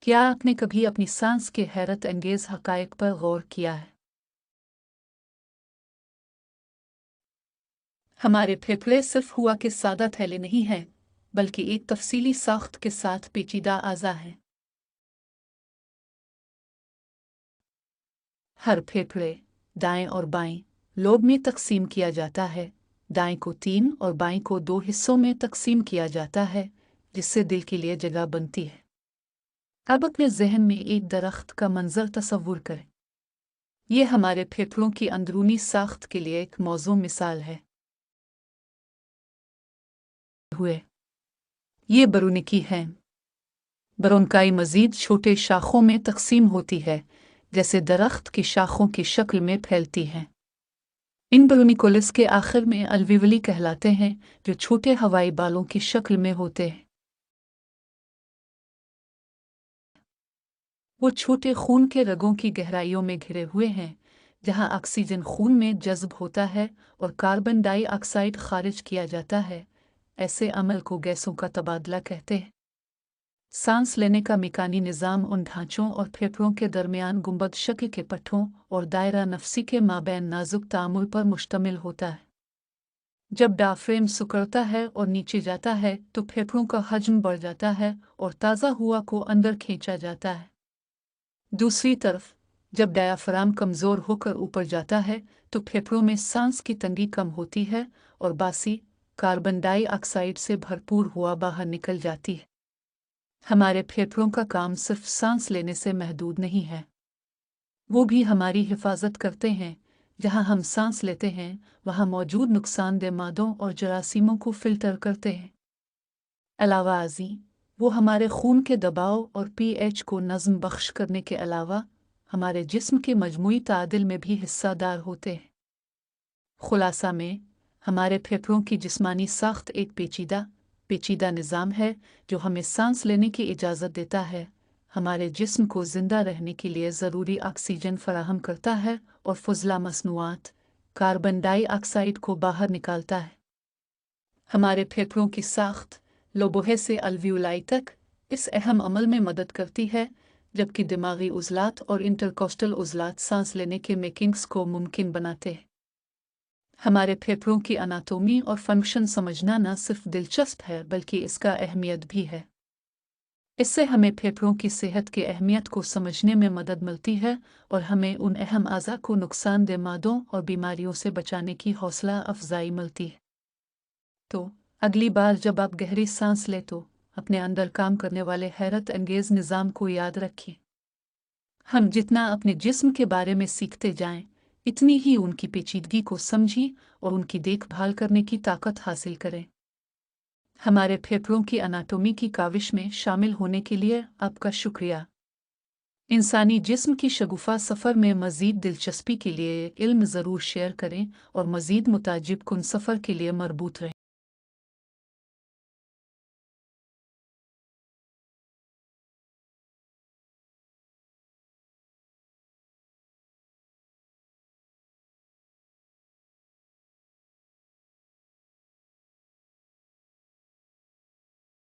क्या आपने कभी अपनी सांस के हैरत अंगेज हकायक पर गौर किया है? हमारे फेफड़े सिर्फ हुआ के सादा थैले नहीं हैं, बल्कि एक तफसीली साख्त के साथ पेचीदा अज़ा हैं। हर फेफड़े दाएं और बाएं लोब में तकसीम किया जाता है। दाएं को 3 और बाएं को 2 हिस्सों में तकसीम किया जाता है, जिससे दिल के लिए जगह बनती है। अब अपने जहन में एक दरख्त का मंजर तस्वुर करें। ये हमारे फेफड़ों की अंदरूनी साख्त के लिए एक मौजूद मिसाल है। हुए ये बरूनिकी हैं। बरोनकाई मजीद छोटे शाखों में तकसीम होती है, जैसे दरख्त की शाखों की शक्ल में फैलती हैं। इन बरूनिकोलस के आखिर में अल्वीवली कहलाते हैं, जो छोटे हवाई बालों की शक्ल में होते हैं। वो छोटे खून के रगों की गहराइयों में घिरे हुए हैं, जहां ऑक्सीजन खून में जज्ब होता है और कार्बन डाइऑक्साइड खारिज किया जाता है। ऐसे अमल को गैसों का तबादला कहते हैं। सांस लेने का मिकानी निज़ाम उन ढांचों और फेफड़ों के दरमियान गुंबद शक्ल के पट्टों और दायरा नफसी के माबैन नाजुक तामुल पर मुश्तमिल होता है। जब डायफ्रेम सिकुड़ता है और नीचे जाता है, तो फेफड़ों का हजम बढ़ जाता है और ताज़ा हवा को अंदर खींचा जाता है। दूसरी तरफ, जब डायाफ्राम कमज़ोर होकर ऊपर जाता है, तो फेफड़ों में सांस की तंगी कम होती है और बासी कार्बन डाइऑक्साइड से भरपूर हवा बाहर निकल जाती है। हमारे फेफड़ों का काम सिर्फ सांस लेने से महदूद नहीं है, वो भी हमारी हिफाजत करते हैं। जहां हम सांस लेते हैं, वहां मौजूद नुकसानदेह मादों और जरासीमों को फिल्टर करते हैं। अलावाज़ी, वो हमारे खून के दबाव और pH को नज़्म बख्श करने के अलावा हमारे जिस्म के मजमूई तादिल में भी हिस्सादार होते हैं। खुलासा में, हमारे फेफड़ों की जिस्मानी साख्त एक पेचीदा निज़ाम है, जो हमें सांस लेने की इजाज़त देता है, हमारे जिस्म को ज़िंदा रहने के लिए ज़रूरी ऑक्सीजन फराहम करता है और फुज़ला मसनूआत कार्बन डाइऑक्साइड को बाहर निकालता है। हमारे फेफड़ों की साख्त लोबोहे से अल्वियोलाई तक इस अहम अमल में मदद करती है, जबकि दिमागी उज़लात और इंटरकोस्टल उज़लात सांस लेने के मेकिंग्स को मुमकिन बनाते हैं। हमारे फेफड़ों की अनाटोमी और फंक्शन समझना न सिर्फ दिलचस्प है, बल्कि इसका अहमियत भी है। इससे हमें फेफड़ों की सेहत की अहमियत को समझने में मदद मिलती है और हमें उन अहम अज़ा को नुकसानदेह मादों और बीमारियों से बचाने की हौसला अफजाई मिलती है। तो अगली बार जब आप गहरी सांस लें, तो अपने अंदर काम करने वाले हैरत अंगेज निज़ाम को याद रखें। हम जितना अपने जिस्म के बारे में सीखते जाएं, इतनी ही उनकी पेचीदगी को समझें और उनकी देखभाल करने की ताकत हासिल करें। हमारे फेफड़ों की अनाटोमी की काविश में शामिल होने के लिए आपका शुक्रिया। इंसानी जिस्म की शगुफा सफ़र में मज़ीद दिलचस्पी के लिए इल्म ज़रूर शेयर करें और मज़ीद मुताजिब कुन सफ़र के लिए मरबूत रहें।